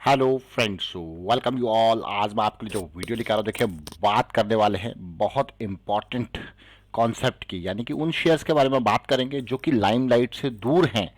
Hello friends, welcome you all. आज मैं आपके लिए जो वीडियो लेकर आ रहा हूँ, देखिए बात करने वाले हैं बहुत इम्पॉर्टेंट कॉन्सेप्ट की, यानी कि उन शेयर्स के बारे में बात करेंगे जो कि लाइमलाइट से दूर हैं,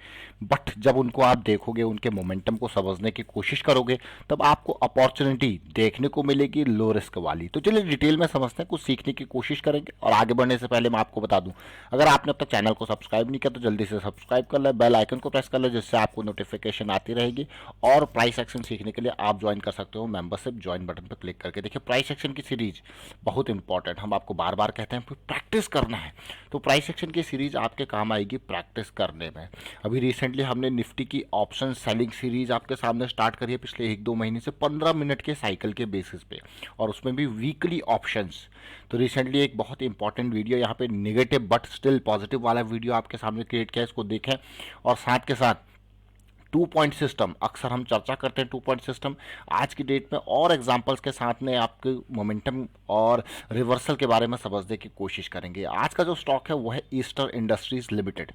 बट जब उनको आप देखोगे, उनके मोमेंटम को समझने की कोशिश करोगे, तब आपको अपॉर्चुनिटी देखने को मिलेगी लो रिस्क वाली। तो चलिए डिटेल में समझते हैं, कुछ सीखने की कोशिश करेंगे। और आगे बढ़ने से पहले मैं आपको बता दूं, अगर आपने अब तक चैनल को सब्सक्राइब नहीं किया तो जल्दी से सब्सक्राइब कर ले, बेल आइकन को प्रेस कर ले, जिससे आपको नोटिफिकेशन आती रहेगी। और प्राइस एक्शन सीखने के लिए आप ज्वाइन कर सकते हो मेंबरशिप ज्वाइन बटन पर क्लिक करके। देखिए प्राइस एक्शन की सीरीज बहुत इंपॉर्टेंट, हम आपको बार बार कहते हैं प्रैक्टिस करना है, तो प्राइस एक्शन की सीरीज आपके काम आएगी प्रैक्टिस करने में। अभी रिसेंटली हमने निफ्टी की ऑप्शन सेलिंग सीरीज आपके सामने स्टार्ट करी है पिछले 1-2 महीने से, 15 मिनट के साइकिल के बेसिस पे, और उसमें भी वीकली ऑप्शंस। तो रिसेंटली एक बहुत इंपॉर्टेंट वीडियो यहाँ पे नेगेटिव बट स्टिल पॉजिटिव वाला वीडियो आपके सामने क्रिएट किया है, इसको देखें। और साथ के साथ 2 पॉइंट सिस्टम, अक्सर हम चर्चा करते हैं 2 पॉइंट सिस्टम, आज की डेट में और एग्जांपल्स के साथ में आपके मोमेंटम और रिवर्सल के बारे में समझने की कोशिश करेंगे। आज का जो स्टॉक है वो है ईस्टर्न इंडस्ट्रीज लिमिटेड।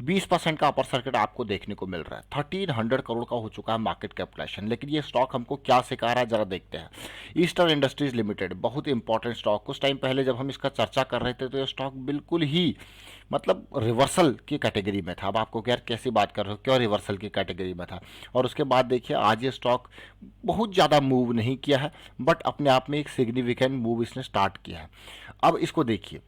20% का अपर सर्किट आपको देखने को मिल रहा है, 1300 करोड़ का हो चुका है मार्केट कैपिटलाइजेशन। लेकिन ये स्टॉक हमको क्या सिखा रहा है जरा देखते हैं। ईस्टर्न इंडस्ट्रीज लिमिटेड बहुत इंपॉर्टेंट स्टॉक, कुछ टाइम पहले जब हम इसका चर्चा कर रहे थे तो ये स्टॉक बिल्कुल ही मतलब रिवर्सल की कैटेगरी में था। अब आपको यार कैसी बात कर रहे हो, क्यों रिवर्सल की कैटेगरी में था। और उसके बाद देखिए आज ये स्टॉक बहुत ज़्यादा मूव नहीं किया है, बट अपने आप में एक सिग्निफिकेंट मूव इसने स्टार्ट किया है। अब इसको देखिए,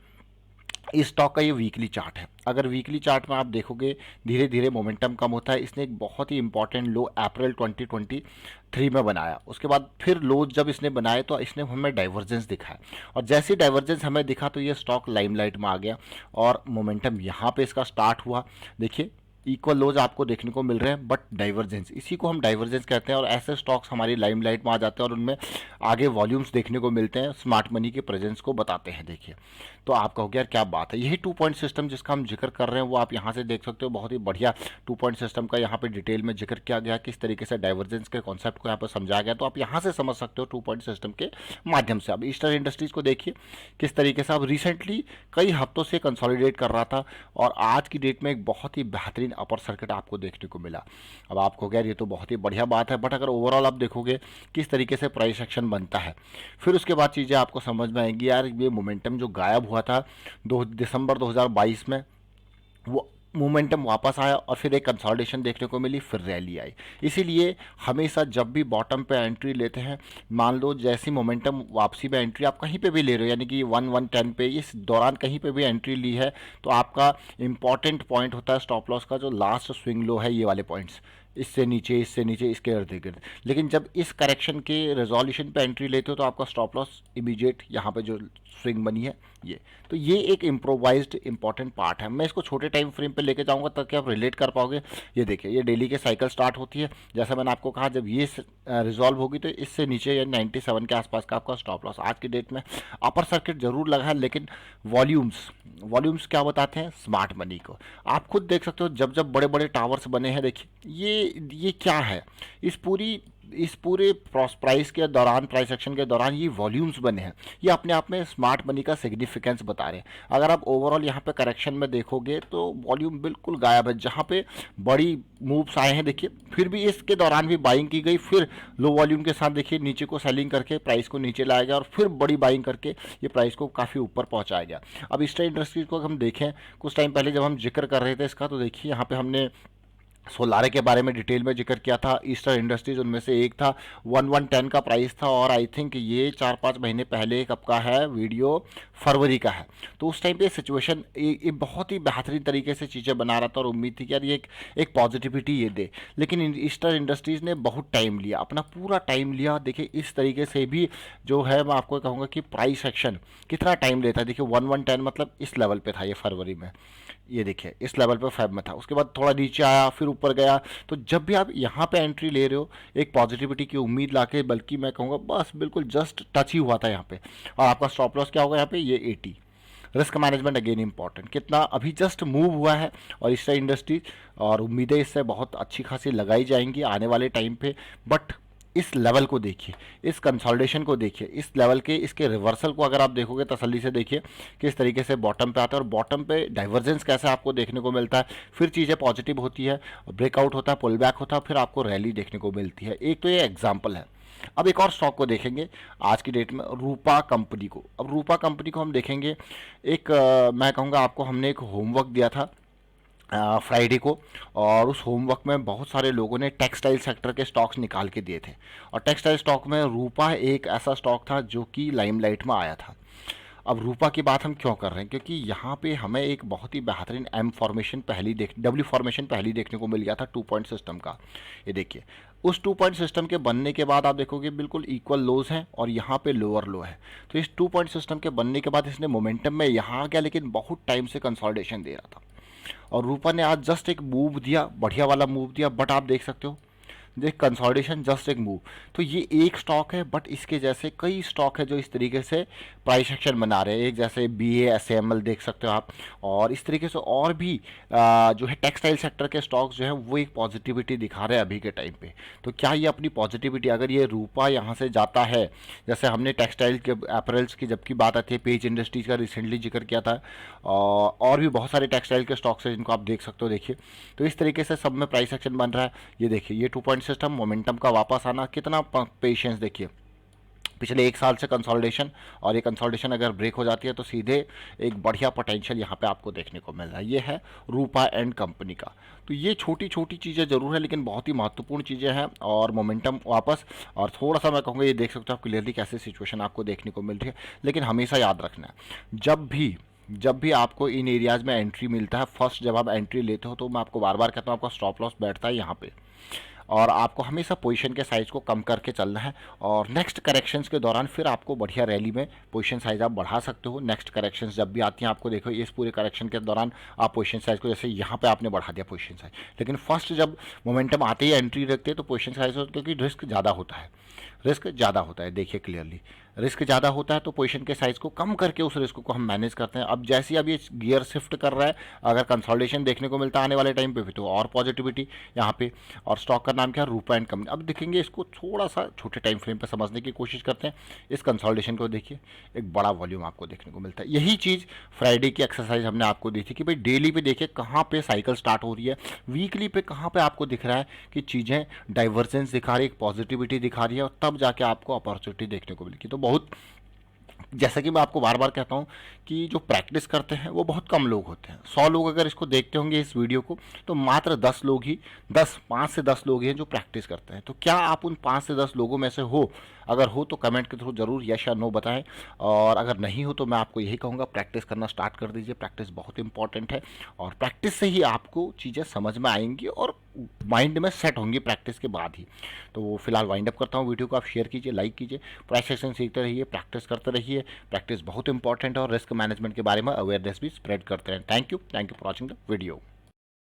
इस स्टॉक का ये वीकली चार्ट है। अगर वीकली चार्ट में आप देखोगे धीरे धीरे मोमेंटम कम होता है। इसने एक बहुत ही इंपॉर्टेंट लो अप्रैल 2023 में बनाया, उसके बाद फिर लो जब इसने बनाए तो इसने हमें डाइवर्जेंस दिखाया, और जैसे ही डाइवर्जेंस हमें दिखा तो ये स्टॉक लाइमलाइट में आ गया और मोमेंटम यहाँ पे इसका स्टार्ट हुआ। देखिए इक्वल लोज आपको देखने को मिल रहे हैं, बट डाइवर्जेंस, इसी को हम डाइवर्जेंस कहते हैं। और ऐसे स्टॉक्स हमारी लाइमलाइट में आ जाते हैं और उनमें आगे वॉल्यूम्स देखने को मिलते हैं, स्मार्ट मनी के प्रेजेंस को बताते हैं। देखिए तो आप कहोगे यार क्या बात है, यही 2 पॉइंट सिस्टम जिसका हम जिक्र कर रहे हैं वो आप यहाँ से देख सकते हो। बहुत ही बढ़िया 2 पॉइंट सिस्टम का यहाँ पे डिटेल में जिक्र किया गया, किस तरीके से डाइवर्जेंस के कॉन्सेप्ट को यहाँ पर समझाया गया, तो आप यहाँ से समझ सकते हो 2 पॉइंट सिस्टम के माध्यम से। अब ईस्टर्न इंडस्ट्रीज को देखिए किस तरीके से अब रिसेंटली कई हफ्तों से कंसोलिडेट कर रहा था, और आज की डेट में एक बहुत ही बेहतरीन अपर सर्किट आपको देखने को मिला। अब आपको यार ये तो बहुत ही बढ़िया बात है, बट अगर ओवरऑल आप देखोगे किस तरीके से प्राइस एक्शन बनता है, फिर उसके बाद चीज़ें आपको समझ में आएंगी। यार ये मोमेंटम जो गायब हुआ था 2 दिसंबर 2022 में, वो मोमेंटम वापस आया और फिर एक कंसोलिडेशन देखने को मिली, फिर रैली आई। इसीलिए हमेशा जब भी बॉटम पे एंट्री लेते हैं, मान लो जैसी मोमेंटम वापसी पे एंट्री आप कहीं पे भी ले रहे हो, यानी कि 1-110 पे इस दौरान कहीं पे भी एंट्री ली है, तो आपका इंपॉर्टेंट पॉइंट होता है स्टॉप लॉस का जो लास्ट स्विंग लो है, ये वाले पॉइंट्स, इससे नीचे इससे नीचे इसके इर्द गिर्द। लेकिन जब इस करेक्शन के रेजोल्यूशन पे एंट्री लेते हो तो आपका स्टॉप लॉस इमीडिएट यहाँ पे जो स्विंग बनी है ये, तो ये एक इम्प्रोवाइज्ड इंपॉर्टेंट पार्ट है। मैं इसको छोटे टाइम फ्रेम पे लेके जाऊंगा ताकि आप रिलेट कर पाओगे। ये देखिए ये डेली के साइकिल स्टार्ट होती है, जैसा मैंने आपको कहा जब ये रिजॉल्व होगी तो इससे नीचे या 97 के आसपास का आपका स्टॉप लॉस। आज की डेट में अपर सर्किट जरूर लगा है, लेकिन वॉल्यूम्स क्या बताते हैं, स्मार्ट मनी को। आप खुद देख सकते हो जब जब बड़े बड़े टावर्स बने हैं, देखिए ये क्या है, इस पूरे प्राइस के दौरान, प्राइस एक्शन के दौरान ये वॉल्यूम्स बने हैं, ये अपने आप में स्मार्ट मनी का सिग्निफिकेंस बता रहे हैं। अगर आप ओवरऑल यहाँ पे करेक्शन में देखोगे तो वॉल्यूम बिल्कुल गायब है। जहाँ पे बड़ी मूव्स आए हैं देखिए, फिर भी इसके दौरान भी बाइंग की गई, फिर लो वॉल्यूम के साथ देखिए नीचे को सेलिंग करके प्राइस को नीचे लाया गया, और फिर बड़ी बाइंग करके ये प्राइस को काफ़ी ऊपर पहुँचाया गया। अब ईस्टर्न इंडस्ट्रीज को हम देखें, कुछ टाइम पहले जब हम जिक्र कर रहे थे इसका, तो देखिए यहाँ पे हमने सोलारे के बारे में डिटेल में जिक्र किया था। ईस्टर्न इंडस्ट्रीज उनमें से एक था, 1110 का प्राइस था, और आई थिंक ये 4-5 महीने पहले कब का है वीडियो, फरवरी का है। तो उस टाइम पे सिचुएशन ये बहुत ही बेहतरीन तरीके से चीज़ें बना रहा था, और उम्मीद थी कि यार ये एक पॉजिटिविटी ये दे। लेकिन ईस्टर्न इंडस्ट्रीज़ ने बहुत टाइम लिया, अपना पूरा टाइम लिया। देखिए इस तरीके से भी जो है मैं आपको कहूँगा कि प्राइस एक्शन कितना टाइम लेता है। देखिए 1110 मतलब इस लेवल पे था ये फरवरी में, ये देखिए इस लेवल पे फेब में था, उसके बाद थोड़ा नीचे आया फिर ऊपर गया। तो जब भी आप यहाँ पे एंट्री ले रहे हो एक पॉजिटिविटी की उम्मीद लाके, बल्कि मैं कहूँगा बस बिल्कुल जस्ट टच ही हुआ था यहाँ पे, और आपका स्टॉप लॉस क्या होगा यहाँ पे, ये 80। रिस्क मैनेजमेंट अगेन इंपॉर्टेंट, कितना अभी जस्ट मूव हुआ है, और इससे इंडस्ट्री और उम्मीदें इससे बहुत अच्छी खासी लगाई जाएंगी आने वाले टाइम पे, बट इस लेवल को देखिए, इस कंसोलिडेशन को देखिए, इस लेवल के इसके रिवर्सल को अगर आप देखोगे तसल्ली से देखिए किस तरीके से बॉटम पे आता है और बॉटम पे डाइवर्जेंस कैसे आपको देखने को मिलता है, फिर चीज़ें पॉजिटिव होती है, ब्रेकआउट होता है, पुल बैक होता है, फिर आपको रैली देखने को मिलती है। एक तो ये एग्जाम्पल है। अब एक और स्टॉक को देखेंगे आज की डेट में, रूपा कंपनी को। अब रूपा कंपनी को हम देखेंगे, एक मैं कहूँगा आपको, हमने एक होमवर्क दिया था फ्राइडे को, और उस होमवर्क में बहुत सारे लोगों ने टेक्सटाइल सेक्टर के स्टॉक्स निकाल के दिए थे, और टेक्सटाइल स्टॉक में रूपा एक ऐसा स्टॉक था जो कि लाइमलाइट में आया था। अब रूपा की बात हम क्यों कर रहे हैं, क्योंकि यहाँ पे हमें एक बहुत ही बेहतरीन डब्ल्यू फॉर्मेशन पहली देखने को मिल गया था 2 पॉइंट सिस्टम का। ये देखिए, उस 2 पॉइंट सिस्टम के बनने के बाद आप देखोगे बिल्कुल इक्वल लोज हैं और यहाँ पे लोअर लो है। तो इस 2 पॉइंट सिस्टम के बनने के बाद इसने मोमेंटम में यहाँ आ गया, लेकिन बहुत टाइम से कंसोलिडेशन दे रहा था, और रूपा ने आज जस्ट एक मूव दिया, बढ़िया वाला मूव दिया, बट आप देख सकते हो देख कंसोलिडेशन, जस्ट एक मूव। तो ये एक स्टॉक है, बट इसके जैसे कई स्टॉक है जो इस तरीके से प्राइस एक्शन बना रहे हैं। एक जैसे BASML देख सकते हो आप, और इस तरीके से और भी जो है टेक्सटाइल सेक्टर के स्टॉक्स जो है वो एक पॉजिटिविटी दिखा रहे हैं अभी के टाइम पे। तो क्या ये अपनी पॉजिटिविटी, अगर ये रूपा यहाँ से जाता है, जैसे हमने टेक्सटाइल के अपरेल्स की जबकि बात आती है, पेज इंडस्ट्रीज का रिसेंटली जिक्र किया था, और भी बहुत सारे टेक्सटाइल के स्टॉक्स हैं जिनको आप देख सकते हो। देखिए, तो इस तरीके से सब में प्राइस एक्शन बन रहा है। ये देखिए, ये 2 पॉइंट सिस्टम, मोमेंटम का वापस आना, कितना पेशेंस देखिए, पिछले 1 साल से कंसोलिडेशन, और ये कंसोलिडेशन अगर ब्रेक हो जाती है तो सीधे एक बढ़िया पोटेंशियल यहाँ पे आपको देखने को मिल रहा है। ये है रूपा एंड कंपनी का। तो ये छोटी छोटी चीज़ें जरूर है, लेकिन बहुत ही महत्वपूर्ण चीज़ें हैं, और मोमेंटम वापस, और थोड़ा सा मैं कहूँगा ये देख सकते हो आप क्लियरली कैसे सिचुएशन आपको देखने को मिल रही है। लेकिन हमेशा याद रखना है, जब भी आपको इन एरियाज़ में एंट्री मिलता है, फर्स्ट जब आप एंट्री लेते हो, तो मैं आपको बार बार कहता हूँ आपका स्टॉप लॉस बैठता है यहाँ पे, और आपको हमेशा पोजीशन के साइज़ को कम करके चलना है, और नेक्स्ट करेक्शंस के दौरान फिर आपको बढ़िया रैली में पोजीशन साइज़ आप बढ़ा सकते हो। नेक्स्ट करेक्शंस जब भी आती हैं, आपको देखो इस पूरे करेक्शन के दौरान आप पोजीशन साइज़ को, जैसे यहाँ पे आपने बढ़ा दिया पोजीशन साइज, लेकिन फर्स्ट जब मोमेंटम आते ही एंट्री रखते हैं तो पोजीशन साइज, क्योंकि रिस्क ज़्यादा होता है, देखिए क्लियरली रिस्क ज़्यादा होता है, तो पोजीशन के साइज़ को कम करके उस रिस्क को हम मैनेज करते हैं। अब जैसे ही अब ये गियर शिफ्ट कर रहा है, अगर कंसोलिडेशन देखने को मिलता है आने वाले टाइम पे भी, तो और पॉजिटिविटी यहाँ पे। और स्टॉक का नाम क्या है, रूपा एंड कंपनी। अब देखेंगे इसको थोड़ा सा छोटे टाइम फ्रेम पे समझने की कोशिश करते हैं। इस कंसोलिडेशन को देखिए, एक बड़ा वॉल्यूम आपको देखने को मिलता है। यही चीज़ फ्राइडे की एक्सरसाइज हमने आपको दी थी कि भाई डेली पे देखिए कहाँ पे साइकिल स्टार्ट हो रही है, वीकली पे कहाँ पे आपको दिख रहा है कि चीज़ें डाइवर्जेंस दिखा रही है, एक पॉजिटिविटी दिखा रही है, और तब जाके आपको अपॉर्चुनिटी देखने को मिलेगी। तो बहुत, जैसा कि मैं आपको बार बार कहता हूँ कि जो प्रैक्टिस करते हैं वो बहुत कम लोग होते हैं। 100 लोग अगर इसको देखते होंगे इस वीडियो को, तो मात्र 10 लोग ही, 5 से 10 लोग ही हैं जो प्रैक्टिस करते हैं। तो क्या आप उन 5 से 10 लोगों में से हो? अगर हो तो कमेंट के थ्रू जरूर यस या नो बताएं, और अगर नहीं हो तो मैं आपको यही कहूँगा प्रैक्टिस करना स्टार्ट कर दीजिए। प्रैक्टिस बहुत इंपॉर्टेंट है, और प्रैक्टिस से ही आपको चीज़ें समझ में आएंगी और माइंड में सेट होंगी प्रैक्टिस के बाद ही। तो फिलहाल वाइंड अप करता हूँ वीडियो को। आप शेयर कीजिए, लाइक कीजिए, प्राइस एक्शन सीखते रहिए, प्रैक्टिस करते रहिए। प्रैक्टिस बहुत इंपॉर्टेंट है, और रिस्क मैनेजमेंट के बारे में अवेयरनेस भी स्प्रेड करते हैं। Thank you for watching the video.